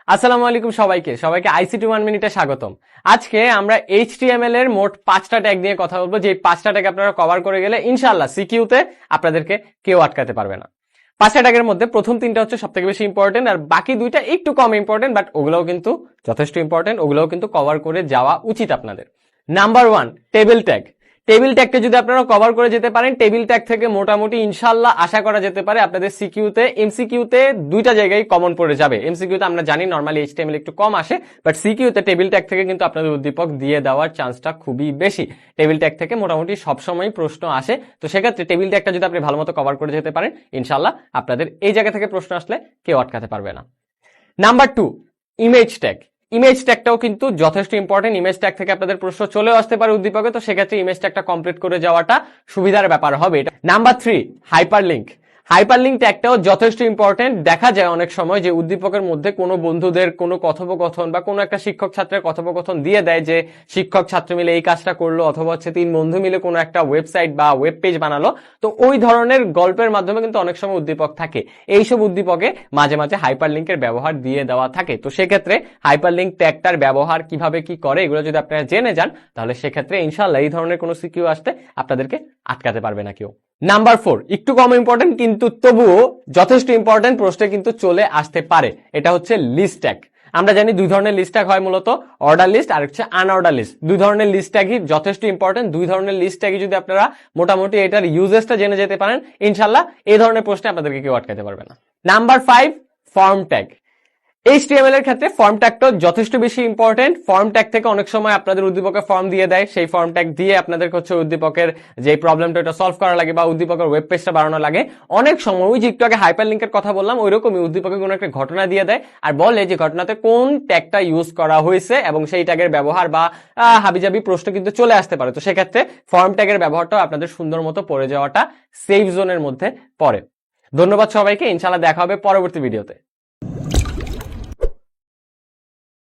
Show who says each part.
Speaker 1: আসসালামু আলাইকুম সবাইকে আইসিটি 1 মিনিটে স্বাগতম। আজকে আমরা এইচটিএমএল এর মোট 5টা ট্যাগ নিয়ে কথা বলবো, যে 5টা ট্যাগ আপনারা কভার করে গেলে ইনশাআল্লাহ সিকিউতে আপনাদেরকে কেউ আটকাতে পারবে না। 5টা ট্যাগের মধ্যে প্রথম 3টা হচ্ছে সবথেকে বেশি ইম্পর্টেন্ট, আর বাকি 2টা একটু কম ইম্পর্টেন্ট, বাট ওগুলোও কিন্তু যথেষ্ট ইম্পর্টেন্ট, ওগুলোও কিন্তু কভার করে যাওয়া উচিত আপনাদের। Number 1, table tag. টেবিল ট্যাগটা যদি আপনারা কভার করে যেতে পারেন, টেবিল ট্যাগ থেকে মোটামুটি ইনশাআল্লাহ আশা করা যেতে পারে আপনাদের সিকিউতে এমসিকিউতে 2টা জায়গায় কমন পড়ে যাবে। এমসিকিউতে আমরা জানি নরমালি এইচটিএমএল একটু কম আসে, বাট সিকিউতে টেবিল ট্যাগ থেকে কিন্তু আপনাদের উদ্দীপক দিয়ে দেওয়ার চান্সটা খুবই বেশি। টেবিল ট্যাগ থেকে মোটামুটি সবসময় প্রশ্ন আসে, তো সেক্ষেত্রে টেবিল ট্যাগটা যদি আপনি ভালো মতো কভার করে যেতে পারেন, ইনশাআল্লাহ আপনাদের এই জায়গা থেকে প্রশ্ন আসলে কেউ আটকাতে পারবে না। Number 2, image tag. ইমেজ ট্যাগটাও কিন্তু যথেষ্ট ইম্পর্টেন্ট। ইমেজ ট্যাগ থেকে আপনাদের প্রশ্ন চলেও আসতে পারে উদ্দীপকে, তো সেক্ষেত্রে ইমেজ ট্যাগটা কমপ্লিট করে যাওয়াটা সুবিধার ব্যাপার হবে। Number 3, hyperlink. হাইপারলিংক ট্যাগটাও যথেষ্ট ইম্পর্টেন্ট। দেখা যায় অনেক সময় যে উদ্দীপকের মধ্যে কোনো বন্ধুদের কোনো কথোপকথন বা কোনো একটা শিক্ষক ছাত্রের কথোপকথন দিয়ে দেয় যে শিক্ষক ছাত্র মিলে এই কাজটা করলো, অথবা হচ্ছে 3 বন্ধু মিলে কোনো একটা ওয়েবসাইট বা ওয়েব পেজ বানালো। তো ওই ধরনের গল্পের মাধ্যমে কিন্তু অনেক সময় উদ্দীপক থাকে, এইসব উদ্দীপকে মাঝে মাঝে হাইপারলিংকের ব্যবহার দিয়ে দেওয়া থাকে। তো সেক্ষেত্রে হাইপারলিংক ট্যাগটার ব্যবহার কিভাবে কি করে এগুলো যদি আপনারা জেনে যান, তাহলে সেক্ষেত্রে ইনশাআল্লাহ এই ধরনের কোনো সিকিউ আসতে আপনাদেরকে আটকাতে পারবে না কেউ। নাম্বার 4, একটু কম ইম্পর্টেন্ট কিন্তু তবুও যথেষ্ট ইম্পর্টেন্ট, প্রশ্নে কিন্তু চলে আসতে পারে। এটা হচ্ছে লিস্ট ট্যাগ। আমরা জানি 2 ধরনের লিস্ট ট্যাগ হয়, মূলত অর্ডার লিস্ট আর হচ্ছে আনঅর্ডার লিস্ট। 2 ধরনের লিস্ট ট্যাগই যথেষ্ট ইম্পর্টেন্ট। 2 ধরনের লিস্ট ট্যাগই যদি আপনারা মোটামুটি এটার ইউজেসটা জেনে যেতে পারেন, ইনশাআল্লাহ এই ধরনের প্রশ্নে আপনাদেরকে কেউ আটকাতে পারবে না। Number 5, form tag. এইচটিএমএল এর ক্ষেত্রে ফর্ম ট্যাগটা যথেষ্ট বেশি ইম্পর্টেন্ট। ফর্ম ট্যাগ থেকে অনেক সময় আপনাদের উদ্দীপকে ফর্ম দিয়ে দেয়, সেই ফর্ম ট্যাগ দিয়ে আপনাদের হচ্ছে উদ্দীপকের যে প্রবলেমটা এটা সলভ করা লাগে বা উদ্দীপকের ওয়েব পেজটা বানানো লাগে। অনেক সময় ওই যে একটু আগে হাইপার লিঙ্কের কথা বললাম, ওইরকমই উদ্দীপকে কোনো একটা ঘটনা দিয়ে দেয় আর বলে যে ঘটনাতে কোন ট্যাগটা ইউজ করা হয়েছে এবং সেই ট্যাগের ব্যবহার বা হাবিজাবি প্রশ্ন কিন্তু চলে আসতে পারে। তো সেক্ষেত্রে ফর্ম ট্যাগের ব্যবহারটাও আপনাদের সুন্দর মতো পড়ে যাওয়াটা সেফ জোনের মধ্যে পড়ে। ধন্যবাদ সবাইকে, ইনশাআল্লাহ দেখা হবে পরবর্তী ভিডিওতে।